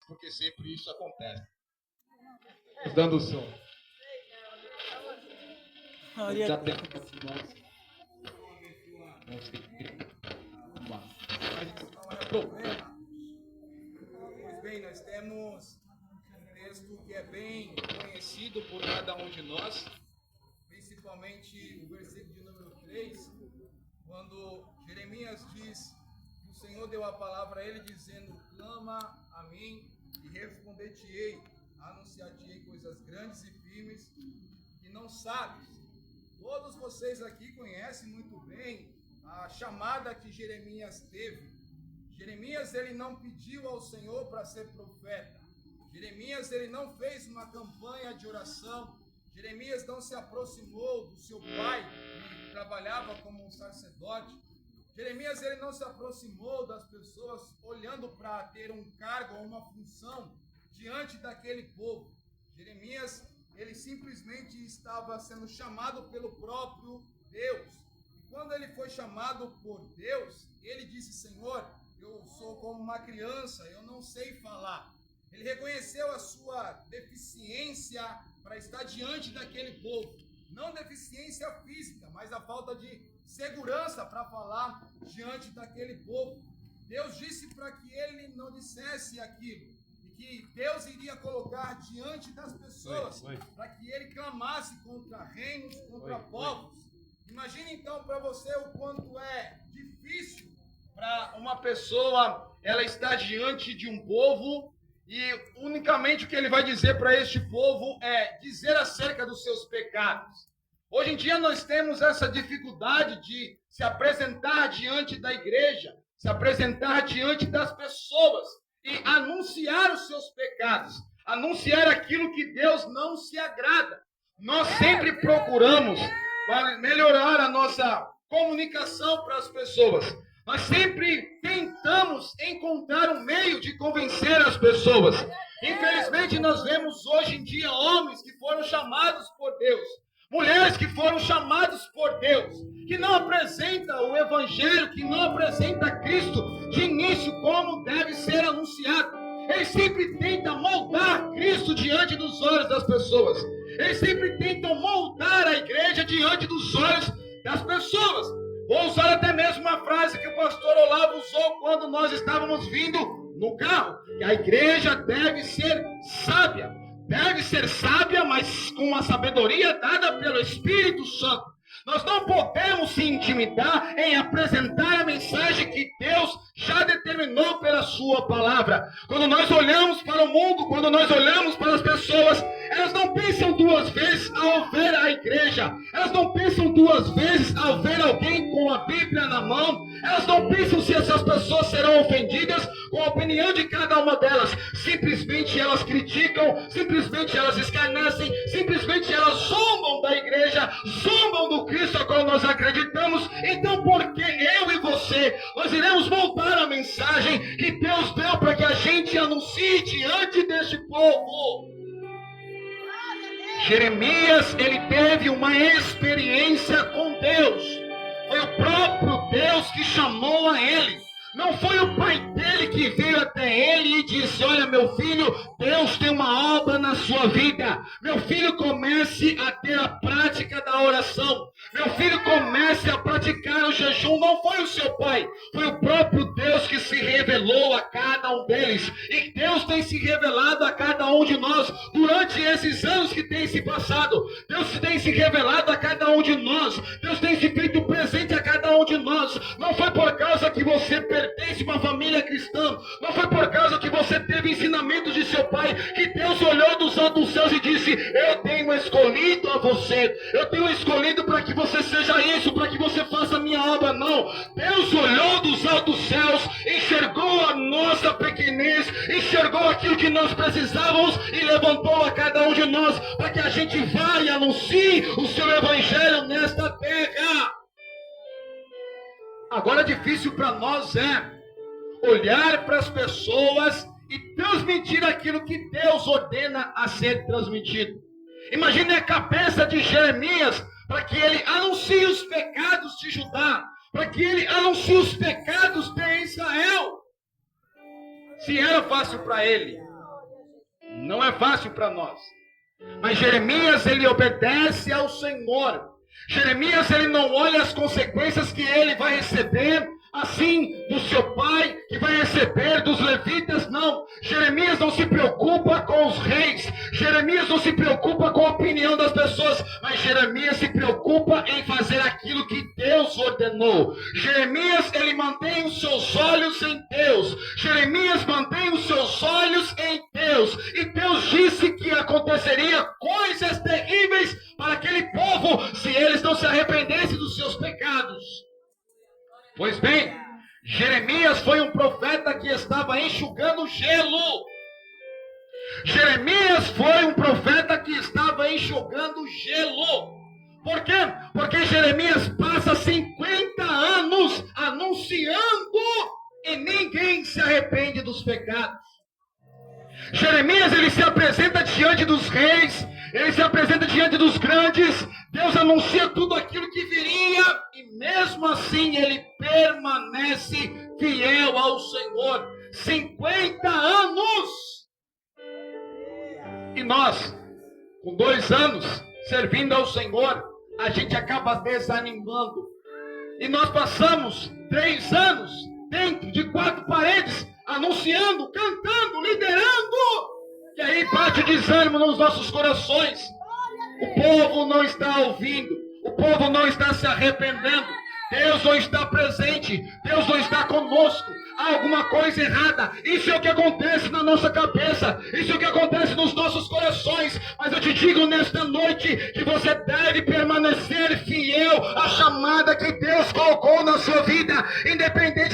porque sempre isso acontece. Dando o som. Já tem que continuar. Pois bem, nós temos um texto que é bem conhecido por cada um de nós, principalmente o versículo de número 3, quando Jeremias diz que o Senhor deu a palavra a ele dizendo: clama a mim e responder-te-ei, anunciar-te-ei coisas grandes e firmes que não sabes. Todos vocês aqui conhecem muito bem a chamada que Jeremias teve. Jeremias, ele não pediu ao Senhor para ser profeta. Jeremias, ele não fez uma campanha de oração. Jeremias não se aproximou do seu pai, que trabalhava como um sacerdote. Jeremias, ele não se aproximou das pessoas olhando para ter um cargo ou uma função diante daquele povo. Jeremias, ele simplesmente estava sendo chamado pelo próprio Deus. E quando ele foi chamado por Deus, ele disse: Senhor, eu sou como uma criança, eu não sei falar. Ele reconheceu a sua deficiência para estar diante daquele povo. Não deficiência física, mas a falta de segurança para falar diante daquele povo. Deus disse para que ele não dissesse aquilo. Que Deus iria colocar diante das pessoas para que ele clamasse contra reinos, contra povos. Imagine então para você o quanto é difícil para uma pessoa ela estar diante de um povo e unicamente o que ele vai dizer para este povo é dizer acerca dos seus pecados. Hoje em dia nós temos essa dificuldade de se apresentar diante da igreja, se apresentar diante das pessoas e anunciar os seus pecados, anunciar aquilo que Deus não se agrada. Nós sempre procuramos melhorar a nossa comunicação para as pessoas. Nós sempre tentamos encontrar um meio de convencer as pessoas. Infelizmente, nós vemos hoje em dia homens que foram chamados por Deus, mulheres que foram chamados por Deus, que não apresentam o Evangelho, que não apresentam Cristo de início como deve ser anunciado. Eles sempre tentam moldar Cristo diante dos olhos das pessoas. Eles sempre tentam moldar a igreja diante dos olhos das pessoas. Vou usar até mesmo uma frase que o pastor Olavo usou quando nós estávamos vindo no carro, que a igreja deve ser sábia. Deve ser sábia, mas com uma sabedoria dada pelo Espírito Santo. Nós não podemos se intimidar em apresentar a mensagem que Deus já determinou pela sua palavra. Quando nós olhamos para o mundo, quando nós olhamos para as pessoas, elas não pensam duas vezes ao ver a igreja. Elas não pensam duas vezes ao ver alguém com a Bíblia na mão. Elas não pensam se essas pessoas serão ofendidas com a opinião de cada uma delas. Simplesmente elas criticam, simplesmente elas escarnecem, simplesmente elas zombam da igreja, zombam do Cristo a qual nós acreditamos. Então, por que eu e você, nós iremos voltar a mensagem que Deus deu para que a gente anuncie diante deste povo? Jeremias, ele teve uma experiência com Deus. Foi o próprio Deus que chamou a ele. Não foi o pai dele que veio até ele e disse: olha, meu filho, Deus tem uma obra na sua vida. Meu filho, comece a ter a prática da oração. Meu filho, comece a praticar o jejum. Não foi o seu pai, foi o próprio Deus que se revelou a cada um deles. E Deus tem se revelado a cada um de nós durante esses anos que tem se passado. Deus tem se revelado a cada um de nós. Deus tem se feito presente a cada um de nós. Não foi por causa que você pertence a uma família cristã, não foi por causa que você teve ensinamentos de seu pai que Deus olhou dos altos céus e disse: eu tenho escolhido a você, eu tenho escolhido para que você seja isso, para que você faça a minha obra. Não, Deus olhou dos altos céus, enxergou a nossa pequenez, enxergou aquilo que nós precisávamos e levantou a cada um de nós para que a gente vá e anuncie o seu evangelho nesta terra. Agora, difícil para nós é olhar para as pessoas e transmitir aquilo que Deus ordena a ser transmitido. Imagine a cabeça de Jeremias para que ele anuncie os pecados de Judá, para que ele anuncie os pecados de Israel. Se era fácil para ele Não é fácil para nós. Mas Jeremias, ele obedece ao Senhor. Jeremias, ele não olha as consequências que ele vai receber, assim, do seu pai, que vai receber dos levitas, não. Jeremias não se preocupa com os reis. Jeremias não se preocupa com a opinião das pessoas. Mas Jeremias se preocupa em fazer aquilo que Deus ordenou. Jeremias, ele mantém os seus olhos em Deus. Jeremias mantém os seus olhos em Deus. E Deus disse que aconteceria coisas terríveis para aquele povo se eles não se arrependessem dos seus pecados. Pois bem, Jeremias foi um profeta que estava enxugando gelo. Jeremias foi um profeta que estava enxugando gelo. Por quê? Porque Jeremias passa 50 anos anunciando e ninguém se arrepende dos pecados. Jeremias, ele se apresenta diante dos reis, ele se apresenta diante dos grandes. Deus anuncia tudo aquilo que viria e mesmo assim ele permanece fiel ao Senhor. 50 anos! E nós, com 2 anos servindo ao Senhor, a gente acaba desanimando. E nós passamos 3 anos dentro de 4 paredes, anunciando, cantando, liderando. E aí bate o desânimo nos nossos corações. O povo não está ouvindo. O povo não está se arrependendo. Deus não está presente. Deus não está conosco. Há alguma coisa errada. Isso é o que acontece na nossa cabeça. Isso é o que acontece nos nossos corações. Mas eu te digo nesta noite que você deve permanecer fiel à chamada que Deus colocou na sua vida. Independente